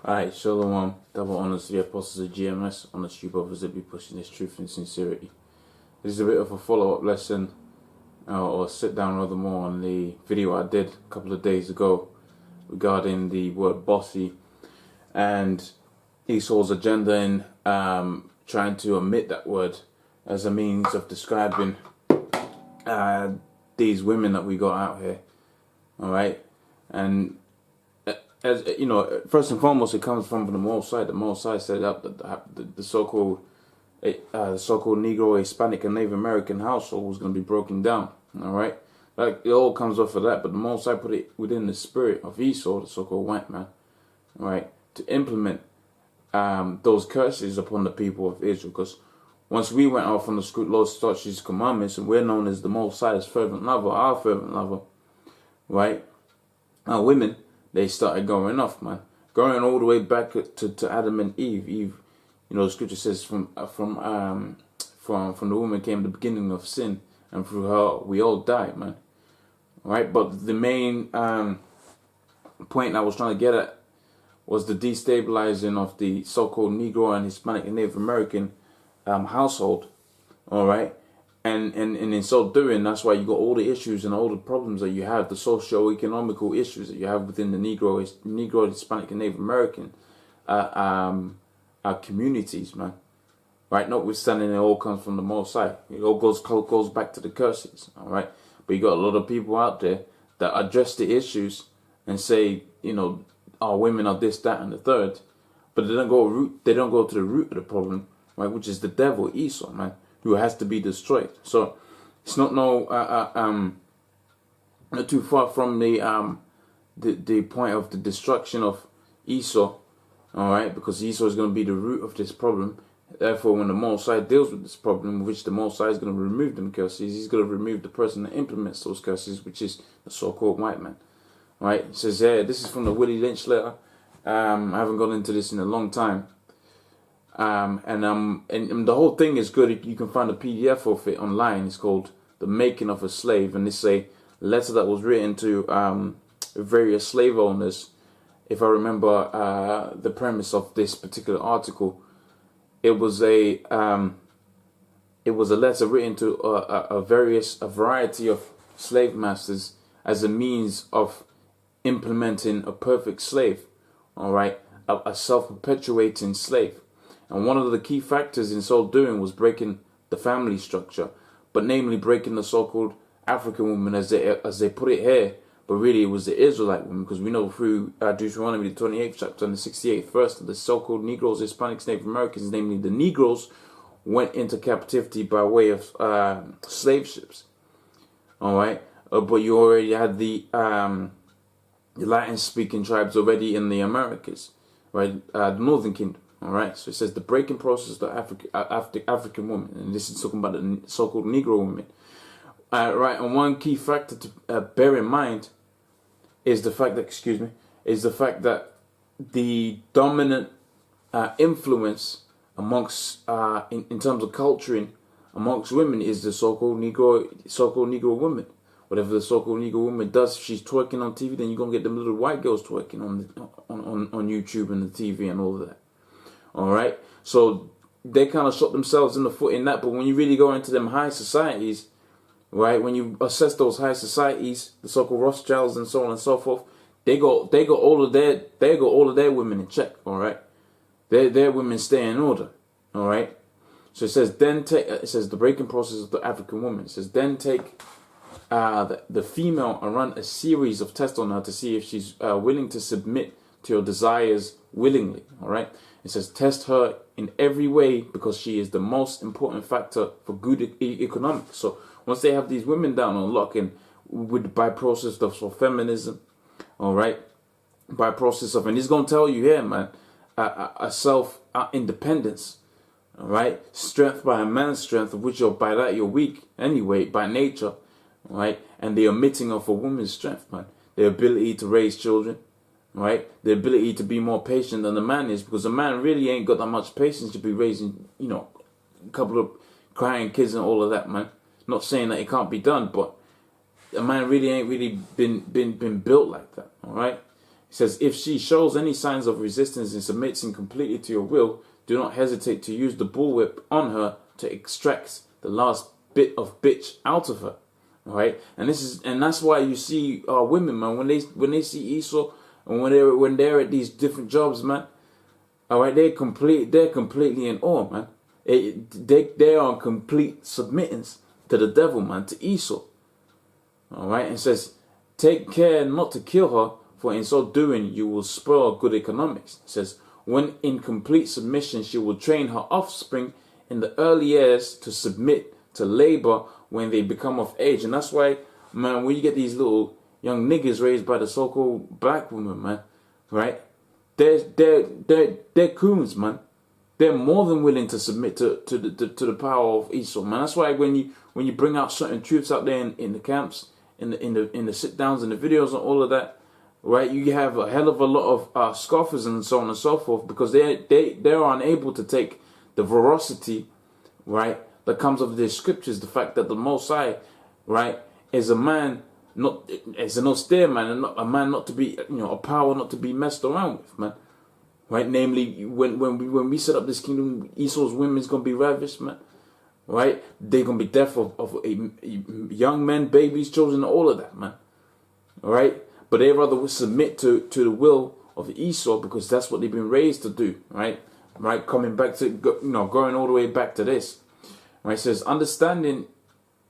Alright, Shalom, double honors to the apostles of GMS, honors to you brothers that be pushing this truth and sincerity. This is a bit of a follow-up lesson, or sit down rather more on the video I did a couple of days ago regarding the word bossy and Esau's agenda in trying to omit that word as a means of describing these women that we got out here. Alright, and as you know, first and foremost, it comes from the Most High. The Most High set up the so-called Negro, Hispanic, and Native American household was going to be broken down. All right, like it all comes off of that. But the Most High put it within the spirit of Esau, the so-called white man, all right, to implement those curses upon the people of Israel. Because once we went off on the Lord's statutes, commandments, and we're known as the Most High's fervent lover, our fervent lover, right? Our women, they started going off, man, going all the way back to Adam and Eve. Eve, you know, the scripture says from the woman came the beginning of sin, and through her we all died, man. All right, but the main point I was trying to get at was the destabilizing of the so-called Negro and Hispanic and Native American household. All right. And in so doing, that's why you got all the issues and all the problems that you have, the socio-economical issues that you have within the Negro, Hispanic, and Native American communities, man. Right? Notwithstanding, it all comes from the Most High. It all goes back to the curses. All right. But you got a lot of people out there that address the issues and say, you know, our women are this, that, and the third, but they don't go to the root of the problem, right? Which is the devil, Esau, man, who has to be destroyed. So it's not not too far from the point of the destruction of Esau, all right, because Esau is going to be the root of this problem. Therefore, when the Most High deals with this problem, which the Most High is going to remove them curses, he's going to remove the person that implements those curses, which is the so-called white man. All right, it says, yeah, this is from the Willie Lynch letter. I haven't gone into this in a long time. And the whole thing is good. You can find a PDF of it online. It's called The Making of a Slave, and it's a letter that was written to various slave owners. If I remember the premise of this particular article, it was a letter written to a variety of slave masters as a means of implementing a perfect slave. All right, a self-perpetuating slave. And one of the key factors in so doing was breaking the family structure, but namely breaking the so-called African woman, as they put it here, but really it was the Israelite woman, because we know through Deuteronomy, the 28th chapter and the 68th verse, that the so-called Negroes, Hispanics, Native Americans, namely the Negroes, went into captivity by way of slave ships. All right, but you already had the Latin-speaking tribes already in the Americas, right? The Northern Kingdom. All right, so it says the breaking process of the African woman, and this is talking about the so-called Negro women. Right, and one key factor to bear in mind is the fact that, the dominant influence amongst in terms of culturing amongst women is the so-called Negro woman. Whatever the so-called Negro woman does, if she's twerking on TV, then you're gonna get them little white girls twerking on YouTube and the TV and all of that. All right, so they kind of shot themselves in the foot in that. But when you really go into them high societies, right, when you assess those high societies, the so-called Rothschilds and so on and so forth, they got all of their women in check. All right, their women stay in order. All right, so it says the breaking process of the African woman. It says then take the female and run a series of tests on her to see if she's willing to submit to your desires willingly. All right. It says test her in every way because she is the most important factor for good economics. So once they have these women down on lock, and by process of feminism, all right, by process of, and it's gonna tell you here, man, a self independence, all right, strength by a man's strength, of which you're weak anyway by nature, all right, and the omitting of a woman's strength, man, the ability to raise children. Right, the ability to be more patient than the man is, because a man really ain't got that much patience to be raising, you know, a couple of crying kids and all of that, man. Not saying that it can't be done, but a man really ain't been built like that. All right, It says, if she shows any signs of resistance and submits completely to your will, do not hesitate to use the bullwhip on her to extract the last bit of bitch out of her. All right, and that's why you see women, man, when they see Esau and when they're at these different jobs, man. All right, they're completely in awe, man. They are in complete submittance to the devil, man, to Esau. All right, and it says, take care not to kill her, for in so doing you will spoil good economics. It says, when in complete submission, she will train her offspring in the early years to submit to labor when they become of age. And that's why, man, when you get these little young niggas raised by the so-called black woman, man, right? They're coons, man. They're more than willing to submit to the power of Esau, man. That's why when you bring out certain truths out there in the camps, in the sit downs and the videos and all of that, right? You have a hell of a lot of scoffers and so on and so forth, because they're unable to take the veracity, right, that comes of the scriptures. The fact that the Most High, right, is a man, is an austere man, and not a man not to be, a power not to be messed around with, man. Right? Namely, when we set up this kingdom, Esau's women's gonna be ravished, man. Right? They're gonna be deaf of young men, babies, children, all of that, man. All right? But they rather submit to the will of Esau, because that's what they've been raised to do, right? Right? Coming back to, going all the way back to this. Right? It says, understanding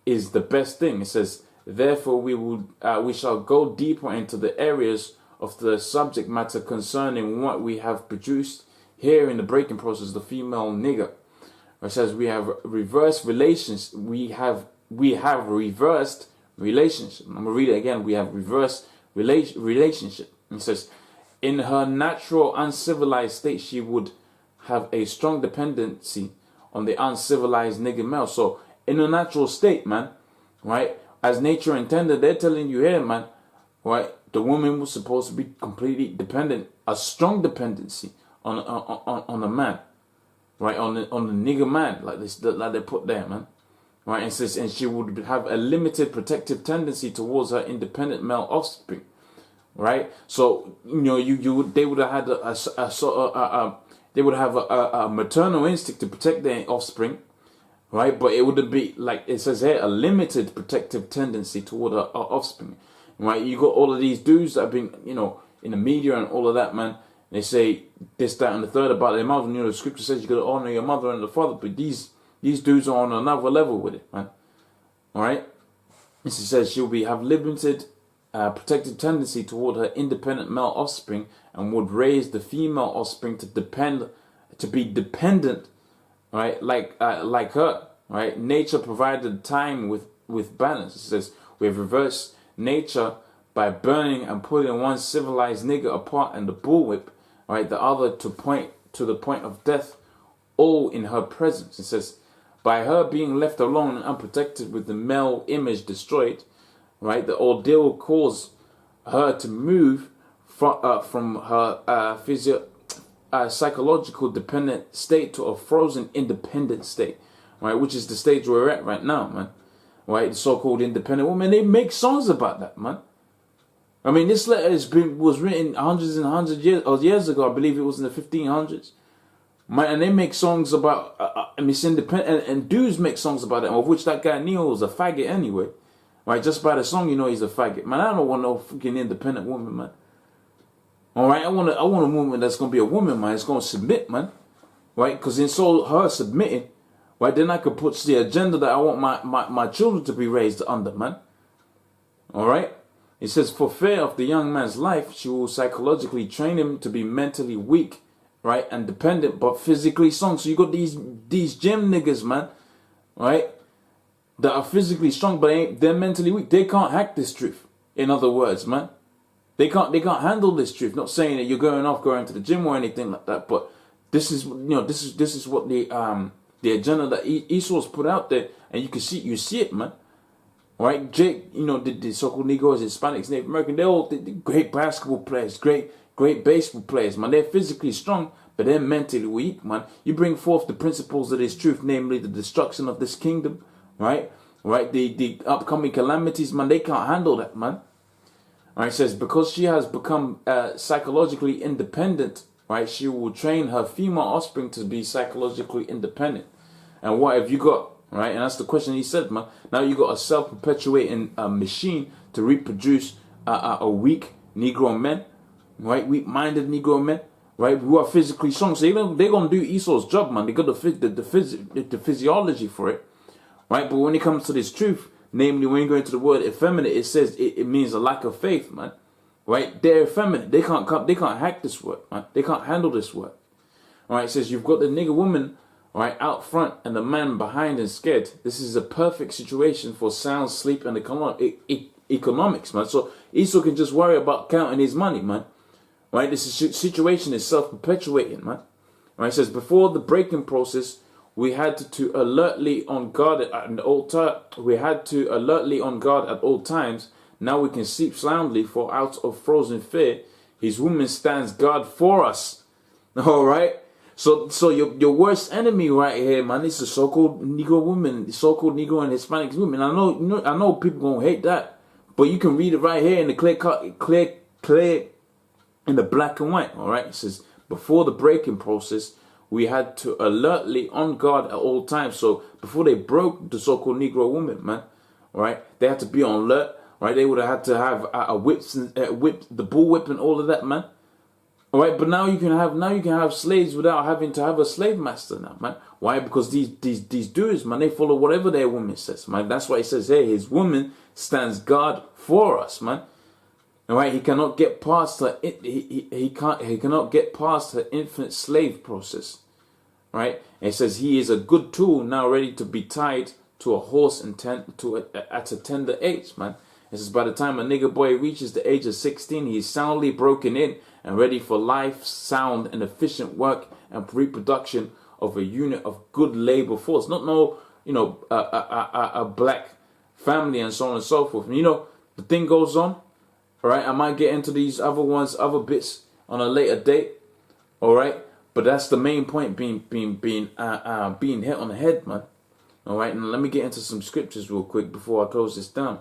is the best thing. It says, therefore we shall go deeper into the areas of the subject matter concerning what we have produced here in the breaking process, the female nigger. It says we have reversed relations. We have reversed relationship. I'm gonna read it again. We have reversed relationship. It says, in her natural uncivilized state, she would have a strong dependency on the uncivilized nigger male. So in a natural state, man, right, as nature intended, they're telling you here, man, right, the woman was supposed to be completely dependent, a strong dependency on a man, right, on the nigger man, like they put there, man, right. And says, and she would have a limited protective tendency towards her independent male offspring, right. So they would have had a maternal instinct to protect their offspring, right. But it would be, like it says here, a limited protective tendency toward her offspring. Right, you got all of these dudes that have been, in the media and all of that, man. They say this, that, and the third about their mother. The scripture says you got to honor your mother and the father, but these dudes are on another level with it, man. All right, it says she'll have limited protective tendency toward her independent male offspring, and would raise the female offspring to be dependent, right, like her, right. Nature provided time with balance. It says we have reversed nature by burning and putting one civilized nigger apart and the bullwhip, right, the other to the point of death, all in her presence. It says, by her being left alone and unprotected with the male image destroyed, right, the ordeal will cause her to move from her psychological dependent state to a frozen independent state, right, which is the stage we're at right now, man. Right, the so-called independent woman, they make songs about that, man. I mean, this letter was written hundreds and hundreds of years ago. I believe it was in the 1500s. Man, and they make songs about Miss Independent, and dudes make songs about it, of which that guy Neo was a faggot anyway. Right, just by the song, he's a faggot. Man, I don't want no freaking independent woman, man. All right, I want a woman that's gonna be a woman, man. It's gonna submit, man. Right, because in so her submitting, right, then I could put the agenda that I want my children to be raised under, man. All right? It says, for fear of the young man's life, she will psychologically train him to be mentally weak, right, and dependent, but physically strong. So you got these gym niggas, man, right, that are physically strong, but they're mentally weak. They can't hack this truth. In other words, man, they can't handle this truth. Not saying that you're going to the gym or anything like that, but this is this is what the agenda that Esau's put out there, and you see it, man. All right, Jake, the so-called Negroes, Hispanics, Native American, they're all great basketball players, great baseball players, man. They're physically strong, but they're mentally weak, man. You bring forth the principles of this truth, namely the destruction of this kingdom, right? Right, the upcoming calamities, man. They can't handle that, man. Right, it says, because she has become psychologically independent, right, she will train her female offspring to be psychologically independent. And what have you got, right? And that's the question he said, man. Now you got a self-perpetuating machine to reproduce a weak Negro men, right? Weak-minded Negro men, right? Who are physically strong. So they're going to do Esau's job, man. They got the physiology for it, right? But when it comes to this truth, namely, when you go into the word effeminate, it says it means a lack of faith, man. Right? They're effeminate. They can't hack this work, man. They can't handle this work. All right? It says you've got the nigger woman, right, out front and the man behind and scared. This is a perfect situation for sound sleep and economics, man. So Esau can just worry about counting his money, man. Right? This situation is self-perpetuating, man. Right? It says before the breaking process, we had to alertly on guard at all times. We had to alertly on guard at all times. Now we can sleep soundly, for out of frozen fear, his woman stands guard for us. All right. So your worst enemy right here, man, is the so-called Negro woman, the so-called Negro and Hispanic women. I know people gonna hate that, but you can read it right here in the clear in the black and white. All right. It says before the breaking process, we had to alertly on guard at all times. So before they broke the so-called Negro woman, man, right, they had to be on alert, right? They would have had to have a whip, the bullwhip and all of that, man. All right, but now you can have slaves without having to have a slave master now, man. Why? Because these dudes, man, they follow whatever their woman says, man. That's why it says, hey, his woman stands guard for us, man. All right, he cannot get past her. He cannot get past her infinite slave process. Right? And it says he is a good tool now, ready to be tied to a horse at a tender age, man. It says by the time a nigger boy reaches the age of 16, he is soundly broken in and ready for life, sound, and efficient work and reproduction of a unit of good labor force. Not a black family and so on and so forth. And the thing goes on. All right, I might get into these other bits on a later date. All right, but that's the main point being hit on the head, man. All right, and let me get into some scriptures real quick before I close this down.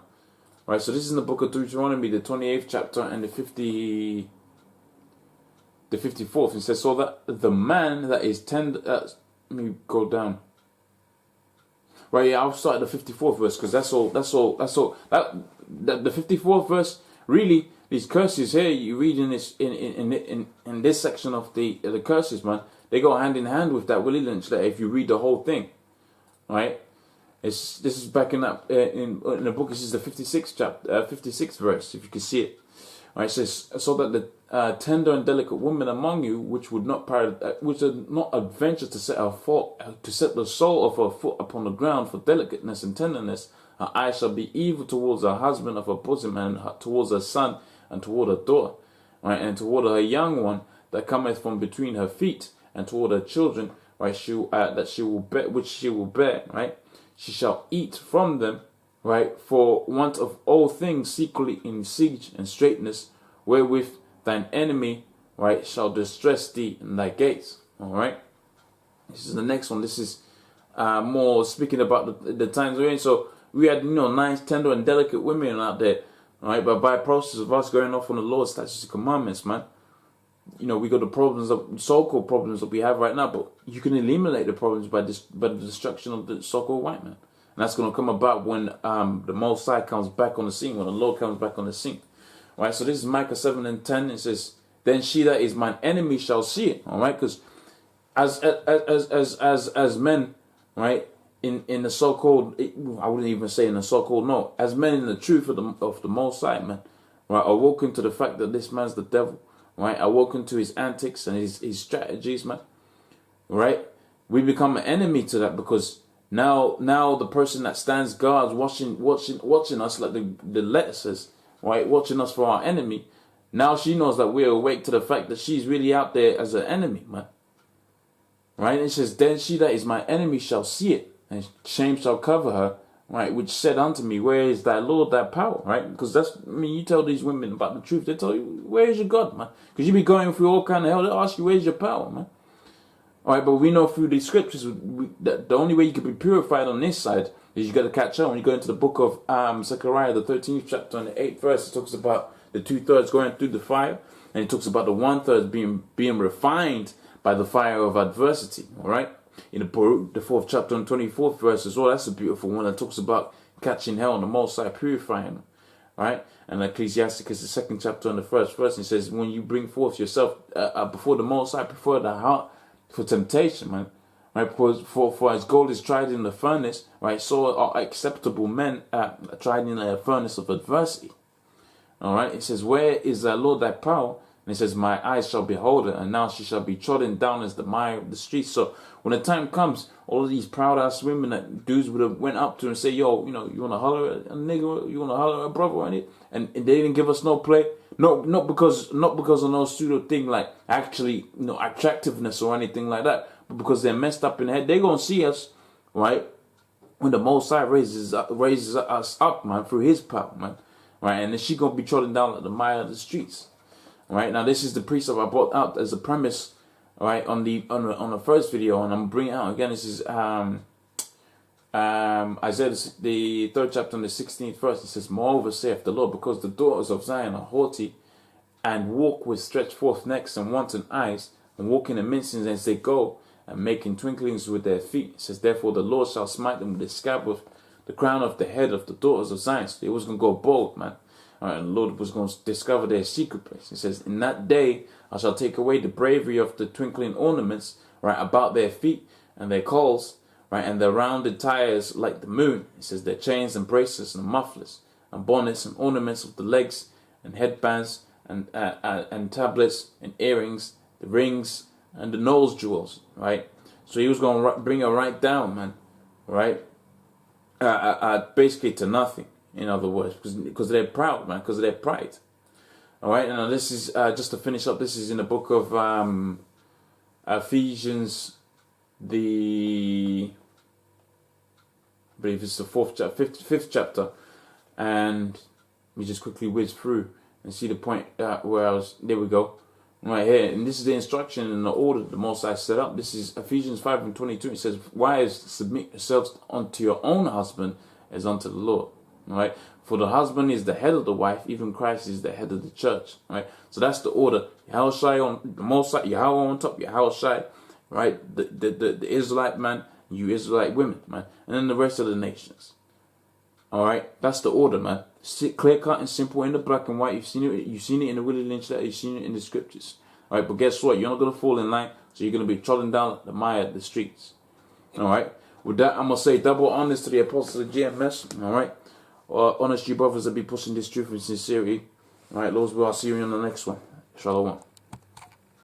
All right, so this is in the book of Deuteronomy, the 28th chapter and the 54th. It says, so that the man that is tender. Let me go down. Right, yeah, I'll start at the 54th verse because that's all. The 54th verse. Really, these curses here you read in this section of the curses, man, they go hand in hand with that Willie Lynch letter. If you read the whole thing, right? This is backing up in the book. This is the 56th chapter, 56th verse. If you can see it, right? It says, so that the tender and delicate woman among you, which would not adventure to set the sole of her foot upon the ground for delicateness and tenderness. Her eyes shall be evil towards her husband of her bosom, and towards her son, and toward her daughter, right, and toward her young one that cometh from between her feet, and toward her children, right, which she will bear, right. She shall eat from them, right, for want of all things secretly in siege and straitness, wherewith thine enemy, right, shall distress thee in thy gates. All right. This is the next one. This is more speaking about the times we're in. So we had, nice, tender, and delicate women out there, all right? But by process of us going off on the Lord's statutes and commandments, man, we got the so-called problems that we have right now. But you can eliminate the problems by the destruction of the so-called white man, and that's going to come about when the Most High comes back on the scene, when the Lord comes back on the scene, all right? So this is Micah 7:10. It says, "Then she that is mine enemy shall see it," all right? Because as men, right? In the so-called, I wouldn't even say in the so-called, no, as men in the truth of the Most High, man, right, awoken to the fact that this man's the devil, right, awoken to his antics and his strategies, man, right, we become an enemy to that, because now the person that stands guard watching us, like the letter says, right, watching us for our enemy, now she knows that we're awake to the fact that she's really out there as an enemy, man, right. And it says, then she that is my enemy shall see it, and shame shall cover her, right, which said unto me, where is thy Lord, thy power, right? Because you tell these women about the truth, they tell you, where is your God, man? Because you be going through all kind of hell, they'll ask you, where's your power, man? All right, but we know through these scriptures that the only way you can be purified on this side is you got to catch on. When you go into the book of Zechariah, the 13th chapter and the 8th verse, it talks about the 2/3 going through the fire, and it talks about the 1/3 being refined by the fire of adversity. All right, in the 4th chapter and 24th verse as well. That's a beautiful one that talks about catching hell and the Most High purifying them. All right, and Ecclesiasticus, the 2nd chapter and the 1st verse, it says, when you bring forth yourself before the Most High, prefer the heart for temptation, man. Right, because for as gold is tried in the furnace, right, so are acceptable men tried in the furnace of adversity. All right, it says, where is the Lord thy power? And it says, my eyes shall behold her, and now she shall be trodden down as the mire of the streets. So when the time comes, all of these proud ass women that dudes would have went up to and say, yo, you know, you want to holler at a nigga, you want to holler at a brother or anything, and they didn't give us no play. No, not because of no pseudo thing like actually, you know, attractiveness or anything like that, but because they're messed up in the head. They're gonna see us, right, when the Most High raises us up, man, through His power, man, right, and then she gonna be trodden down like the mire of the streets. All right, now this is the precept I brought out as a premise, all right, on the first video, and I'm bringing it out again. This is Isaiah, the 3rd chapter and the 16th verse. It says, moreover saith the Lord, because the daughters of Zion are haughty, and walk with stretched forth necks and wanton eyes, and walk in the mincings as they go, and making twinklings with their feet. It says, therefore the Lord shall smite them with the scab of the crown of the head of the daughters of Zion. So they was going to go bold, man. All right, and the Lord was going to discover their secret place. It says, in that day I shall take away the bravery of the twinkling ornaments, right, about their feet, and their colls, right, and their rounded tires like the moon. It says, their chains and bracelets and mufflers and bonnets and ornaments of the legs and headbands and tablets and earrings, the rings and the nose jewels, right? So he was going to bring her right down, man, right? Basically to nothing, in other words, because they're proud, man, because of their pride. All right, now this is just to finish up. This is in the book of Ephesians, I believe it's the 5th chapter, and let me just quickly whiz through and see the point where I was. There we go. Right here, and this is the instruction and the order the Most High set up. This is Ephesians 5:22. It says, wives, submit yourselves unto your own husband as unto the Lord. All right, for the husband is the head of the wife, even Christ is the head of the church. All right, so that's the order. Yahushai on the Most High, Yahweh on top, Yahushai, right? The Israelite man, you Israelite women, man, and then the rest of the nations. All right, that's the order, man. Clear cut and simple in the black and white. You've seen it. You've seen it in the Willie Lynch letter. You've seen it in the scriptures. All right, but guess what? You're not gonna fall in line, so you're gonna be trodden down the mire at the streets. All right. With that, I'm gonna say double honors to the apostles of GMS. All right. Honest you brothers that be pushing this truth with sincerity. All right, Lord's will. I'll see you in the next one. Shalom.